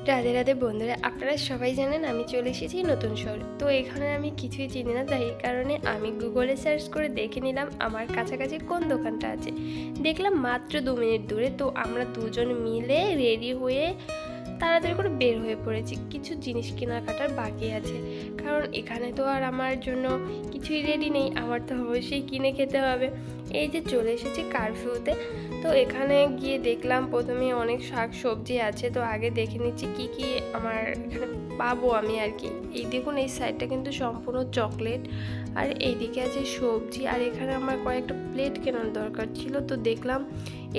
রাধে রাধে বন্ধুরা, আপনারা সবাই জানেন আমি চলে এসেছি নতুন শহরে। তো এখানে আমি কিছুই চিনি না, তাই এই কারণে আমি গুগলে সার্চ করে দেখে নিলাম আমার কাছাকাছি কোন দোকানটা আছে। দেখলাম মাত্র 2 মিনিট দূরে। তো আমরা দুজন মিলে রেডি হয়ে তাড়াতাড়ি করে বের হয়ে পড়েছি। কিছু জিনিস কেনাকাটার বাকি আছে, কারণ এখানে তো আর আমার জন্য কিছুই রেডি নেই, আমার তো অবশ্যই কিনে খেতে হবে। এই যে চলে এসেছি কারফিউতে। তো এখানে গিয়ে দেখলাম প্রথমে অনেক শাক সবজি আছে। তো আগে দেখে নিচ্ছি কি কি আমার এখানে পাবো আমি আর কি। এই দেখুন, এই সাইডটা কিন্তু সম্পূর্ণ চকলেট, আর এইদিকে আছে সবজি। আর এখানে আমার কয়েকটা প্লেট কেনার দরকার ছিল। তো দেখলাম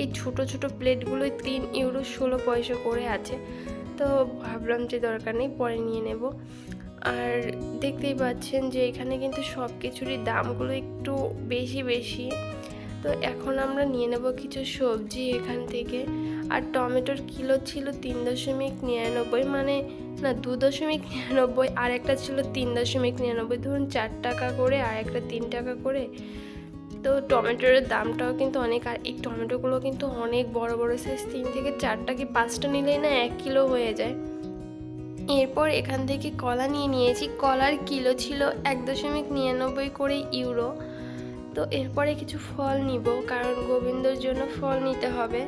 এই ছোট ছোট প্লেটগুলোই 3 ইউরো 16 পয়সা করে আছে। তো ভাবলাম যে দরকার নেই, পরে নিয়ে নেব। আর দেখতেই পাচ্ছেন যে এখানে কিন্তু সব কিছুরই দামগুলো একটু বেশি বেশি। তো এখন আমরা নিয়ে নেব কিছু সবজি এখান থেকে। আর টমেটোর কিলো ছিল 3.99, মানে না 2.99, আর একটা ছিল 3.99। ধরুন 4 টাকা করে, আর একটা 3 টাকা করে। তো টমেটোর দামটাও কিন্তু অনেক। আর এই টমেটোগুলো কিন্তু অনেক বড় বড় সাইজ, 3 থেকে 4টা কি 5টা নিলেই না 1 কিলো হয়ে যায়। এরপর এখান থেকে কলা নিয়ে নিয়েছি। কলার কিলো ছিল 1.99 করে ইউরো। তো এরপরে কিছু ফল নিব, কারণ গোবিন্দর জন্য ফল নিতে হবে।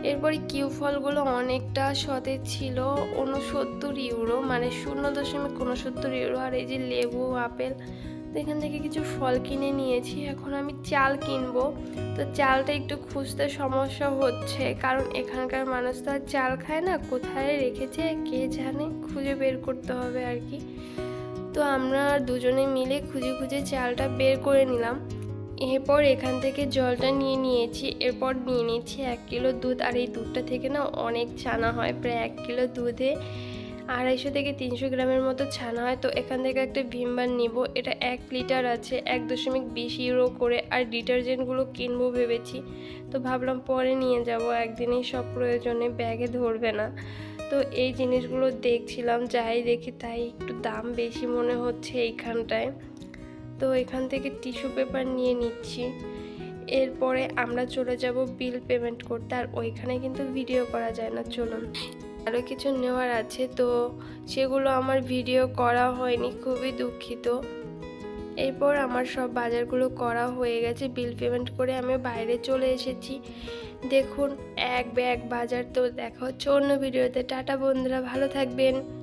এরপরে কিউ ফলগুলো অনেকটা সতেজ ছিল, 69 ইউরো, মানে 0.69 ইউরো। আর এই যে লেবু, আপেল। তো এখান থেকে কিছু ফল কিনে নিয়েছি। এখন আমি চাল কিনবো। তো চালটা একটু খুঁজতে সমস্যা হচ্ছে, কারণ এখানকার মানুষ তো আর চাল খায় না, কোথায় রেখেছে কে জানে, খুঁজে বের করতে হবে আর কি। তো আমরা দুজনে মিলে খুঁজে খুঁজে চালটা বের করে নিলাম। এরপর এখান থেকে জলটা নিয়ে নিয়েছি। এরপর নিয়ে নিচ্ছি 1 কিলো দুধ। আর এই দুধটা থেকে না অনেক ছানা হয়, প্রায় 1 কিলো দুধে 250 থেকে 300 গ্রামের মতো ছানা হয়। তো এখান থেকে একটা ভিমবার নিব, এটা 1 লিটার আছে 1.20 ইউরো করে। আর ডিটারজেন্টগুলো কিনবো ভেবেছি, তো ভাবলাম পরে নিয়ে যাব, একদিনেই সব প্রয়োজনে ব্যাগে ধরবে না। তো এই জিনিসগুলো দেখছিলাম, যাই দেখি তাই একটু দাম বেশি মনে হচ্ছে এইখানটায়। তো এখান থেকে টিস্যু পেপার নিয়ে নিচ্ছি। এরপরে আমরা চলে যাব বিল পেমেন্ট করতে। আর ওইখানে কিন্তু ভিডিও করা যায় না, চলুন। আরও কিছু নেওয়ার আছে, তো সেগুলো আমার ভিডিও করা হয়নি, খুবই দুঃখিত। এরপর আমার সব বাজারগুলো করা হয়ে গেছে, বিল পেমেন্ট করে আমি বাইরে চলে এসেছি। দেখুন, এক ব্যাগ বাজার। তো দেখা হচ্ছে অন্য ভিডিওতে। টাটা বন্ধুরা, ভালো থাকবেন।